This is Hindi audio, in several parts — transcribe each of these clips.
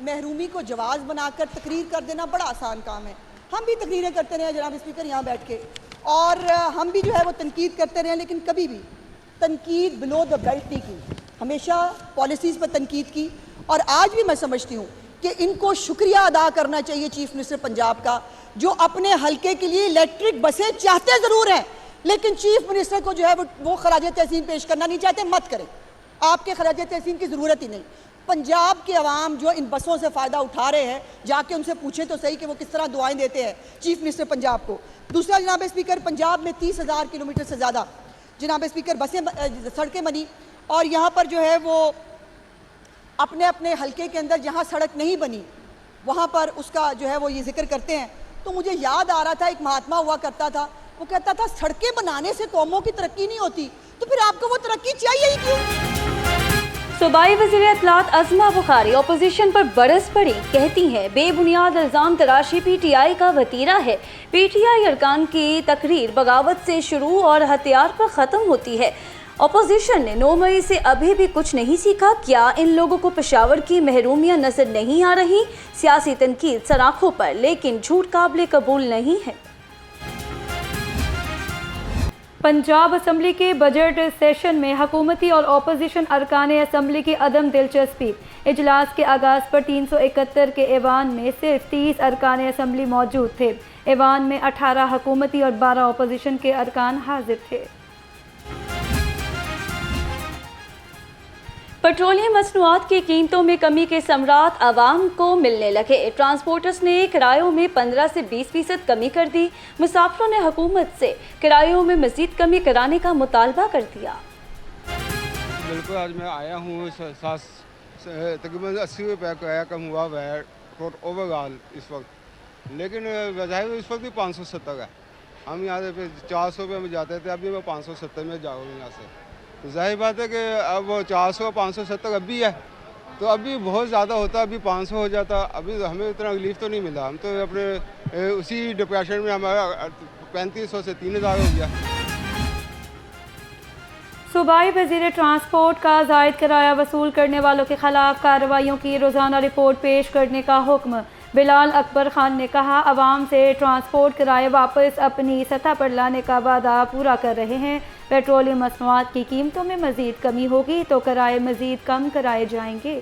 महरूमी को जवाज़ बनाकर तकरीर कर देना बड़ा आसान काम है। हम भी तकरीरें करते रहे जनाब स्पीकर यहाँ बैठ के, और हम भी जो है वो तनकीद करते रहे, लेकिन कभी भी तनकीद बिलो द बेल्ट नहीं की, हमेशा पॉलिसीज़ पर तनकीद की। और आज भी मैं समझती हूँ कि इनको शुक्रिया अदा करना चाहिए चीफ मिनिस्टर पंजाब का, जो अपने हलके के लिए इलेक्ट्रिक बसें चाहते ज़रूर हैं, लेकिन चीफ मिनिस्टर को जो है वो खराज तहसीन पेश करना नहीं चाहते। मत करें, आपके खराज तहसीन की ज़रूरत ही नहीं। पंजाब के अवाम जो इन बसों से फ़ायदा उठा रहे हैं, जाके उनसे पूछें तो सही कि वो किस तरह दुआएं देते हैं चीफ मिनिस्टर पंजाब को। दूसरा जनाब स्पीकर, पंजाब में 30,000 किलोमीटर से ज़्यादा जनाब स्पीकर सड़कें बनी, और यहाँ पर जो है वो अपने अपने हलके के अंदर जहाँ सड़क नहीं बनी वहाँ पर उसका जो है वो ये जिक्र करते हैं। तो मुझे याद आ रहा था, एक महात्मा हुआ करता था, वो कहता था सड़कें बनाने से कौमों की तरक्की नहीं होती, तो फिर आपको वो तरक्की चाहिए ही क्यों? सूबाई वज़ीर इत्तलात अज़मा बुखारी अपोजिशन पर बरस पड़ी, कहती हैं बेबुनियाद इल्ज़ाम तराशी PTI का वतीरा है। PTI अरकान की तकरीर बगावत से शुरू और हथियार पर ख़त्म होती है। अपोजिशन ने 9 मई से अभी भी कुछ नहीं सीखा। क्या इन लोगों को पेशावर की महरूमियाँ नजर नहीं आ रही? सियासी तनकीद सराखों पर, लेकिन झूठ काबिल कबूल नहीं है। पंजाब असम्बली के बजट सेशन में हुकूमती और अपोजिशन अरकान असम्बली की अदम दिलचस्पी। इजलास के आगाज़ पर 371 के ऐवान में सिर्फ 30 अरकान असम्बली मौजूद थे। ऐवान में 18 हुकूमती और 12 अपोजिशन के अरकान हाजिर थे। पेट्रोलियम मसनूआत की कीमतों में कमी के समरात आवाम को मिलने लगे। ट्रांसपोर्टर्स ने किरायों में 15 से 20% कमी कर दी। मुसाफिरों ने हुकूमत से किरायों में मजीद कमी कराने का मुतालबा कर दिया। बिल्कुल, आज मैं आया हूँ, तकरीबन 80 रुपये किराया कम हुआ है ओवरऑल इस वक्त, लेकिन वज़ाहिर इस वक्त भी 570 है। हम यहाँ से 400 रुपये में जाते थे, अभी मैं 570 में जाऊँगा यहाँ से। तो जाहिर बात है कि अब वो 400 570 अभी है, तो अभी बहुत ज़्यादा होता, अभी 500 हो जाता। अभी हमें इतना रिलीफ तो नहीं मिला, हम तो अपने उसी डिप्रेशन में हमारा 3500 से 3000 हो गया। सूबाई वज़ीर ट्रांसपोर्ट का ज़ायद किराया वसूल करने वालों के खिलाफ कार्रवाइयों की रोज़ाना रिपोर्ट पेश करने का हुक्म। बिलाल अकबर खान ने कहा, अवाम से ट्रांसपोर्ट किराए वापस अपनी सतह पर लाने का वादा पूरा कर रहे हैं। पेट्रोलियम मसनूआत की कीमतों में मज़ीद कमी होगी तो किराए मज़ीद कम कराए जाएंगे।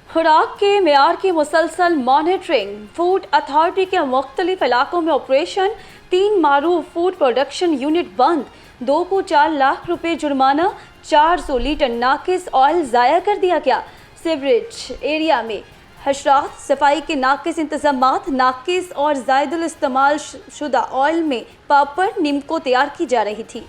खुराक के मेयार की मुसलसल मॉनिटरिंग। फूड अथॉरिटी के मुख्तलिफ इलाकों में ऑपरेशन। 3 मारूफ फूड प्रोडक्शन यूनिट बंद। 2 को 4 लाख रुपए जुर्माना। 400 लीटर नाकिस ऑयल ज़ाया कर दिया गया। सीवरेज एरिया में हशरात, सफाई के नाकिस इंतजामात। नाकिस और ज़ायदुल इस्तेमाल शुदा ऑयल में पापड़ निम्को तैयार की जा रही थी।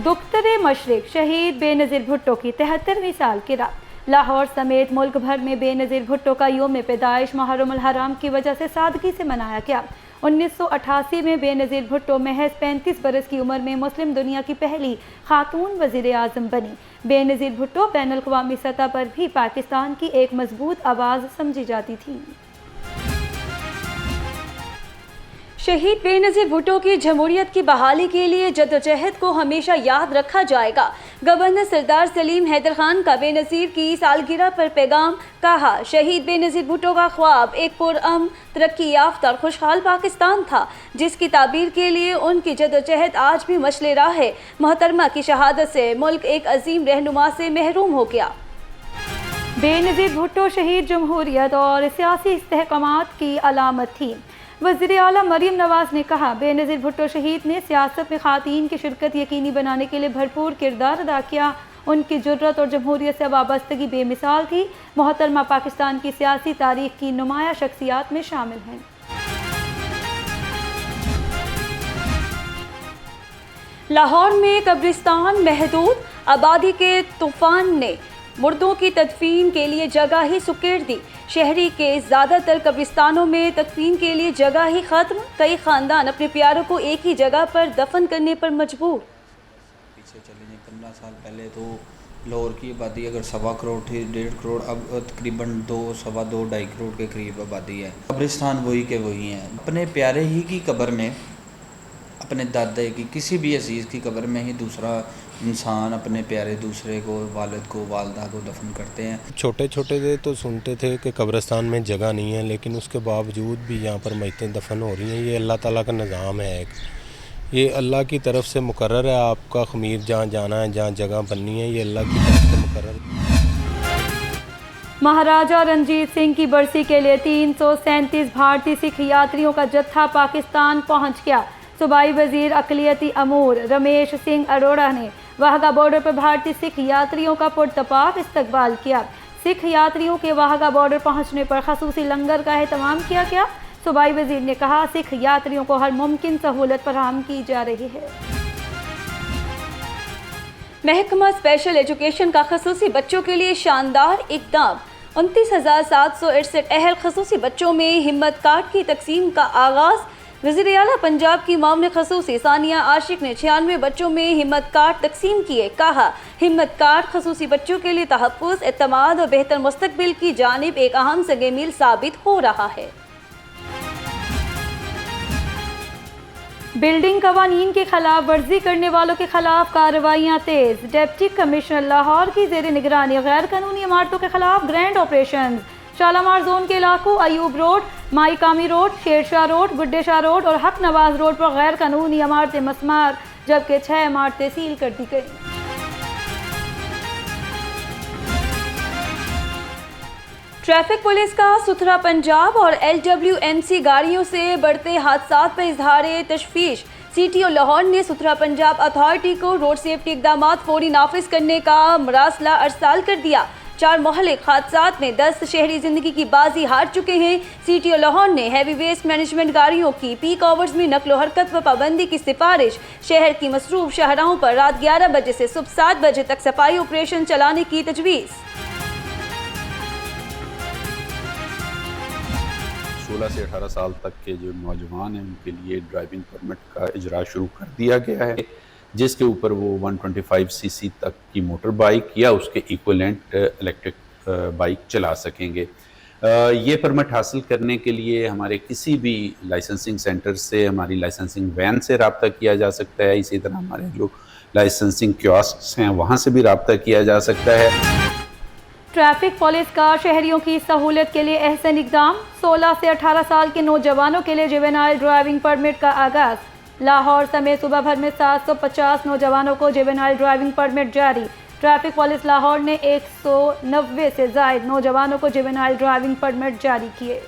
दुख्तर मशरिक शहीद बेनज़ीर भुट्टो की 73वीं सालगिरह। लाहौर समेत मुल्क भर में बेनज़ीर भुट्टो का यौम पैदाइश मुहर्रम अल हराम की वजह से सादगी से मनाया गया। 1988 में बेनज़ीर भुट्टो महज 35 बरस की उम्र में मुस्लिम दुनिया की पहली खातून वज़ीर आज़म बनी। बेनज़ीर भुट्टो बैनुल अक़वामी सतह पर भी पाकिस्तान की एक मजबूत आवाज़ समझी जाती थी। शहीद बेनज़ीर भुट्टो की जमहूरियत की बहाली के लिए जद्दोजहद को हमेशा याद रखा जाएगा। गवर्नर सरदार सलीम हैदर खान का बेनज़ीर की सालगिरह पर पैगाम। कहा, शहीद बेनज़ीर भुट्टो का ख्वाब एक पुरअमन, तरक्की याफ्ता और खुशहाल पाकिस्तान था, जिसकी ताबीर के लिए उनकी जद्दोजहद आज भी मशले राह है। मोहतरमा की शहादत से मुल्क एक अजीम रहनुमा से महरूम हो गया। बेनज़ीर भुट्टो शहीद जमहूरियत और सियासी इस्तेहकामात की अलामत थी। वज़ीर आला मरीम नवाज़ ने कहा, बेनज़ीर भुट्टो शहीद ने सियासत में ख़ातीन की शिरकत यकीनी बनाने के लिए भरपूर किरदार अदा किया। उनकी जुर्रत और जमहूरियत से वाबस्तगी बेमिसाल थी। मोहतरमा पाकिस्तान की सियासी तारीख की नुमाया शख्सियात में शामिल हैं। लाहौर में कब्रिस्तान महदूद। आबादी के तूफ़ान ने मुर्दों की तदफीन के लिए जगह ही सुकेड़ दी। शहरी के ज़्यादातर कब्रिस्तानों में तदफीन के लिए जगह ही ख़त्म। कई ख़ानदान अपने प्यारों को एक ही जगह पर दफन करने पर मजबूर। पीछे चले जाए 15 साल पहले तो लाहौर की आबादी अगर 1.25 करोड़ थी, 1.5 करोड़, अब तकरीबन 2, 2.25, 2.5 करोड़ के करीब आबादी है। कब्रिस्तान वही के वही हैं। अपने प्यारे ही की कब्र में अपने दादा की किसी भी अजीज़ की कब्र में ही दूसरा इंसान अपने प्यारे दूसरे को, वालिद को, वालदा को दफन करते हैं। छोटे छोटे थे तो सुनते थे कि कब्रिस्तान में जगह नहीं है, लेकिन उसके बावजूद भी यहाँ पर मैयतें दफन हो रही हैं। ये अल्लाह ताला का निज़ाम है एक, ये अल्लाह की तरफ से मुकर्रर है। आपका ख़मीर जहाँ जाना है, जहाँ जगह बननी है, ये अल्लाह की तरफ से मुकर्रर है। महाराजा रणजीत सिंह की बरसी के लिए 337 भारतीय सिख यात्रियों का जत्था पाकिस्तान पहुंच गया। सूबाई वजीर अक़लियती अमूर रमेश सिंह अरोड़ा ने वाहगा बॉर्डर पर भारतीय सिख यात्रियों का पुरतपाक इस्तकबाल किया। सिख यात्रियों के वाहगा बॉर्डर पहुंचने पर खसूसी लंगर का एहतमाम किया गया। सूबाई वजीर ने कहा, सिख यात्रियों को हर मुमकिन सहूलत फराहम की जा रही है। महकमा स्पेशल एजुकेशन का खसूसी बच्चों के लिए शानदार इक़दाम। 29,768 अहल खसूसी बच्चों में हिम्मत कार्ड की तकसीम का आगाज़। वज़ीर आला पंजाब की मामले खसूसी सानिया आशिक ने 96 बच्चों में हिम्मत कार्ड तकसीम किए। कहा, हिम्मत कार्ड खसूसी बच्चों के लिए तहफ़्फ़ुज़, एतमाद और बेहतर मुस्तक़बिल की जानिब एक अहम सगे मील साबित हो रहा है। बिल्डिंग कवानीन के खिलाफ वर्जी करने वालों के खिलाफ कार्रवाइयाँ तेज। डिप्टी कमिश्नर लाहौर की जेर निगरानी गैर कानूनी इमारतों के खिलाफ ग्रैंड ऑपरेशन। शालामार जोन के इलाकों अयूब रोड, माई कामी रोड, शेरशाह रोड, गुड्डे शाह रोड और हक नवाज रोड पर गैर कानूनी इमारतें मस्मार, जबकि 6 इमारतें सील कर दी गई। ट्रैफिक पुलिस का सुथरा पंजाब और LWMC गाड़ियों से बढ़ते हादसात पर इजहार तशवीश। CTO लाहौर ने सुथरा पंजाब अथॉरिटी को रोड सेफ्टी इक़दाम फौरी नाफिज करने का मरासला अरसाल कर दिया। 4 महलिक हादसात में 10 शहरी जिंदगी की बाजी हार चुके हैं। CTO लाहौर ने हैवी वेस्ट मैनेजमेंट गाड़ियों की पीक आवर्स में नकलो हरकत व पाबंदी की सिफारिश। शहर की मसरूफ शाहराहों पर रात 11 बजे से सुबह 7 बजे तक सफाई ऑपरेशन चलाने की तजवीज़। 16 से 18 साल तक के जो नौजवान हैं उनके लिए ड्राइविंग परमिट का इजरा शुरू कर दिया गया है, जिसके ऊपर वो 125 सीसी तक की मोटर बाइक या उसके इक्विवेलेंट इलेक्ट्रिक बाइक चला सकेंगे। ये परमिट हासिल करने के लिए हमारे किसी भी लाइसेंसिंग सेंटर से, हमारी लाइसेंसिंग वैन से रब्ता किया जा सकता है। इसी तरह हमारे जो लाइसेंसिंग कियोस्क हैं वहाँ से भी रब्ता किया जा सकता है। ट्रैफिक पुलिस का शहरियों की सहूलत के लिए अहसन इक़दाम। 16 से 18 साल के नौजवानों के लिए जुवेनाइल ड्राइविंग परमिट का आगाज़। लाहौर समेत सूबा भर में 750 नौजवानों को जुवेनाइल ड्राइविंग परमिट जारी। ट्रैफिक पुलिस लाहौर ने 190 से ज़ायद नौजवानों को जुवेनाइल ड्राइविंग परमिट जारी किए।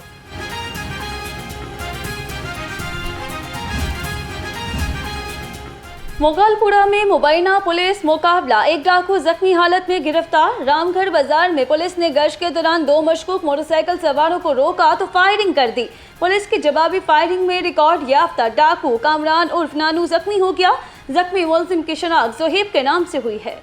मोगलपुरा में मुबैना पुलिस मुकाबला, एक डाकू जख्मी हालत में गिरफ्तार। रामगढ़ बाजार में पुलिस ने गश्त के दौरान 2 मशकूक मोटरसाइकिल सवारों को रोका तो फायरिंग कर दी। पुलिस की जवाबी फायरिंग में रिकॉर्ड याफ्ता डाकू कामरान उर्फ नानू जख्मी हो गया। जख्मी मुलजिम की शनाख्त जोहेब के नाम से हुई है।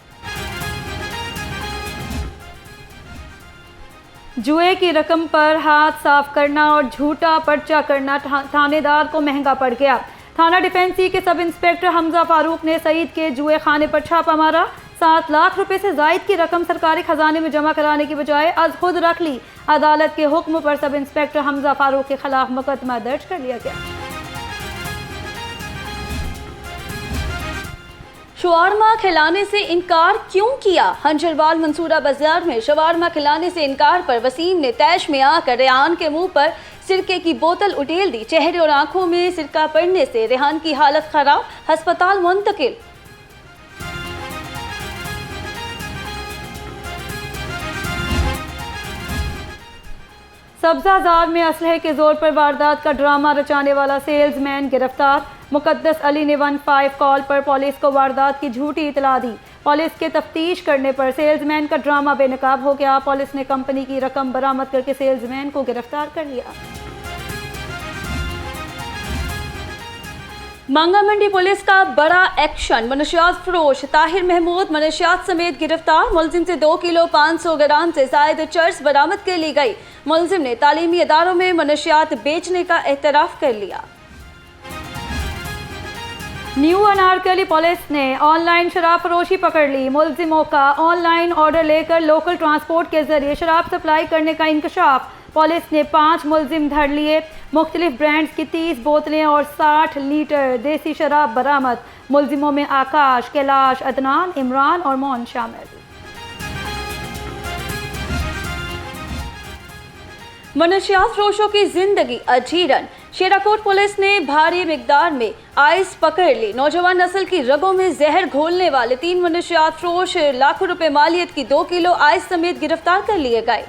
जुए की रकम पर हाथ साफ करना और झूठा पर्चा करना थानेदार को महंगा पड़ गया। थाना डिफेंसी के सब इंस्पेक्टर हमजा फारूक ने सईद के जुए खाने पर छापा मारा। 7 लाख रुपए से जायद की रकम सरकारी खजाने में जमा कराने की बजाय आज खुद रख ली। अदालत के हुक्म पर सब इंस्पेक्टर हमजा फारूक के खिलाफ मुकदमा दर्ज कर लिया गया। शवारमा खिलाने से इनकार क्यों किया? हंजरवाल मंसूरा बाजार में शवारमा खिलाने से इनकार पर वसीम ने तैश में आकर रेहान के मुंह पर सिरके की बोतल उड़ेल दी। चेहरे और आंखों में सिरका पड़ने से रेहान की हालत खराब, अस्पताल मुंतकिल। सब्जाजार में असलहे के जोर पर वारदात का ड्रामा रचाने वाला सेल्समैन गिरफ्तार। मुकद्दस अली ने 15 कॉल पर पुलिस को वारदात की झूठी इतला दी। पुलिस के तफ्तीश करने पर सेल्समैन का ड्रामा बेनकाब हो गया। पुलिस ने कंपनी की रकम बरामद करके सेल्समैन को गिरफ्तार कर लिया। मांगा मंडी पुलिस का बड़ा एक्शन, मनशियात फरोश ताहिर महमूद मनशियात समेत गिरफ्तार। मुलजिम से 2 किलो 500 ग्राम से जायद चर्स बरामद कर ली गई। मुलजिम ने तालीमी इदारों में मनशियात बेचने का एतराफ़ कर लिया। न्यू अनारकली पुलिस ने ऑनलाइन शराब फरोशी पकड़ ली। मुलजिमों का ऑनलाइन ऑर्डर लेकर लोकल ट्रांसपोर्ट के जरिए शराब सप्लाई करने का इंकशाफ। पुलिस ने 5 मुलजिम धर लिए। मुख्तलिफ ब्रांड्स की 30 बोतलें और 60 लीटर देसी शराब बरामद। मुलजिमों में आकाश, कैलाश, अदनान, इमरान और मोन शामिल। मनशियात फरोशों की जिंदगी अजीरन। शेराकोट पुलिस ने भारी मिकदार में आइस पकड़ ली। नौजवान नस्ल की रगों में जहर घोलने वाले 3 मनशियात फरोश लाखों रुपए मालियत की 2 किलो आइस समेत गिरफ्तार कर लिए गए।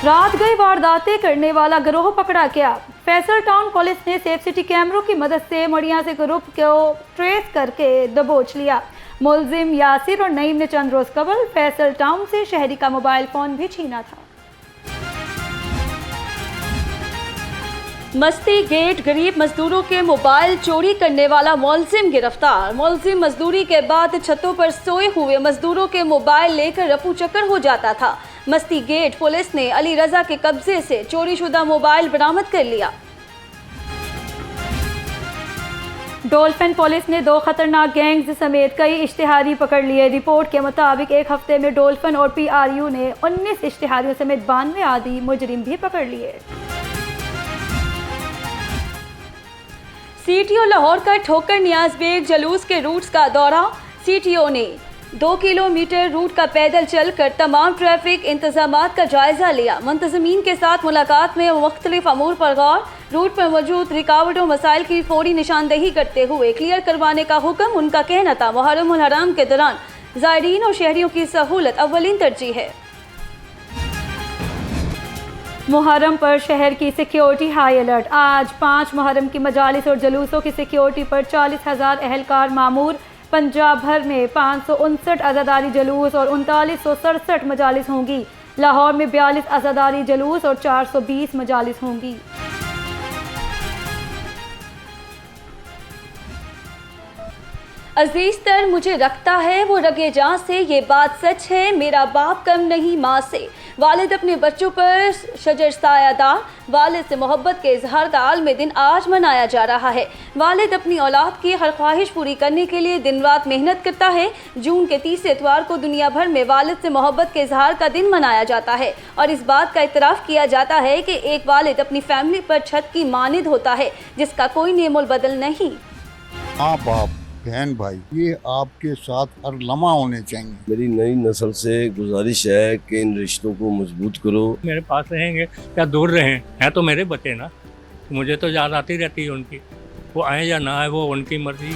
रात गई वारदातें करने वाला गिरोह पकड़ा गया। फैसल टाउन पुलिस ने सेफ सिटी कैमरों की मदद से मड़िया से ग्रुप को ट्रेस करके दबोच लिया। मुलजिम यासिर और नईम ने चंद रोज कबल फैसल टाउन से शहरी का मोबाइल फोन भी छीना था। मस्ती गेट गरीब मजदूरों के मोबाइल चोरी करने वाला मुलजिम गिरफ्तार। मुलजिम मजदूरी के बाद छतों पर सोए हुए मजदूरों के मोबाइल लेकर रफू चक्कर हो जाता था। मस्ती गेट पुलिस ने अली रजा के कब्जे से चोरीशुदा मोबाइल बरामद कर लिया। डोल्फिन पुलिस ने 2 खतरनाक गैंग्स समेत कई इश्तिहारी पकड़ लिए। रिपोर्ट के मुताबिक एक हफ्ते में डोल्फिन और PRU ने 19 इश्तिहारियों समेत 92 आदि मुजरिम भी पकड़ लिए। CTO लाहौर का ठोकर नियाज बेग जुलूस के रूट्स का दौरा। CTO ने 2 किलोमीटर रूट का पैदल चलकर तमाम ट्रैफिक इंतजामात का जायजा लिया। मुंतजमीन के साथ मुलाकात में मुख्तलिफ अमूर पर गौर। रूट पर मौजूद रिकावटों मसाइल की फौरी निशानदेही करते हुए क्लियर करवाने का हुक्म। उनका कहना था मुहर्रम उल हराम के दौरान ज़ायरीन और शहरियों की सहूलत अव्वलीन तरजीह है। मुहर्रम पर शहर की सिक्योरिटी हाई अलर्ट। आज 5 मुहर्रम की मजालिस और जुलूसों की सिक्योरिटी पर 40,000 एहलकार मामूर। पंजाब भर में 559 अज़ादारी जुलूस और 3967 मजालिस होंगी। लाहौर में 42 अज़ादारी जुलूस और 420 मजालिस होंगी। अजीज तर मुझे रखता है वो रगे जान से, ये बात सच है मेरा बाप कम नहीं माँ से। वालिद अपने बच्चों पर शजर सायादार। वालिद से मोहब्बत के इजहार का आलम दिन आज मनाया जा रहा है। वालिद अपनी औलाद की हर ख्वाहिश पूरी करने के लिए दिन रात मेहनत करता है। जून के 30 इतवार को दुनिया भर में वालिद से मोहब्बत के इजहार का दिन मनाया जाता है और इस बात का इतराफ़ किया जाता है कि एक वालिद अपनी फैमिली पर छत की मानिद होता है जिसका कोई नेमोल बदल नहीं। बाप बहन भाई ये आपके साथ हर लम्हा होने चाहिए। मेरी नई नस्ल से गुजारिश है कि इन रिश्तों को मजबूत करो। मेरे पास रहेंगे या दूर रहें, हैं तो मेरे बच्चे ना। मुझे तो याद आती रहती है उनकी, वो आए या ना आए वो उनकी मर्जी।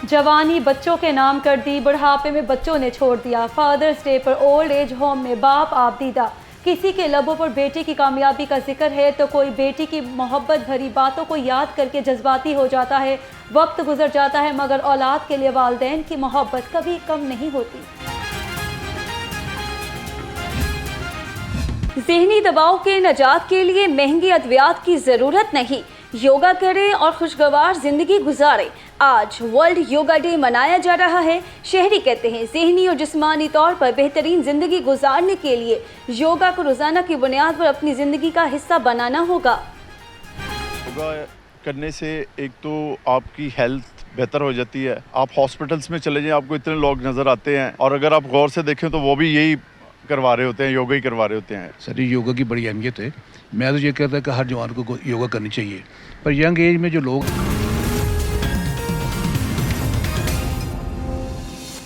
जवानी बच्चों के नाम कर दी, बुढ़ापे में बच्चों ने छोड़ दिया। फादर्स डे पर ओल्ड एज होम में बाप आप दीदा। किसी के लबों पर बेटे की कामयाबी का जिक्र है तो कोई बेटी की मोहब्बत भरी बातों को याद करके जज्बाती हो जाता है। वक्त गुजर जाता है मगर औलाद के लिए वालिदैन की मोहब्बत कभी कम नहीं होती। ज़हनी दबाव के निजात के लिए महंगी अद्वियात की ज़रूरत नहीं। योगा करें और खुशगवार ज़िंदगी गुजारें। आज वर्ल्ड योगा डे मनाया जा रहा है। शहरी कहते हैं ज़हनी और जिस्मानी तौर पर बेहतरीन ज़िंदगी गुजारने के लिए योगा को रोज़ाना की बुनियाद पर अपनी ज़िंदगी का हिस्सा बनाना होगा। योगा करने से एक तो आपकी हेल्थ बेहतर हो जाती है। आप हॉस्पिटल्स में चले जाएं, आपको इतने लोग नज़र आते हैं और अगर आप गौर से देखें तो वो भी यही करवा रहे होते हैं, योगा ही करवा रहे होते हैं। सर ये योगा की बड़ी अहमियत है। मैं तो ये कहता है कि हर जवान को योगा करनी चाहिए, पर यंग एज में जो लोग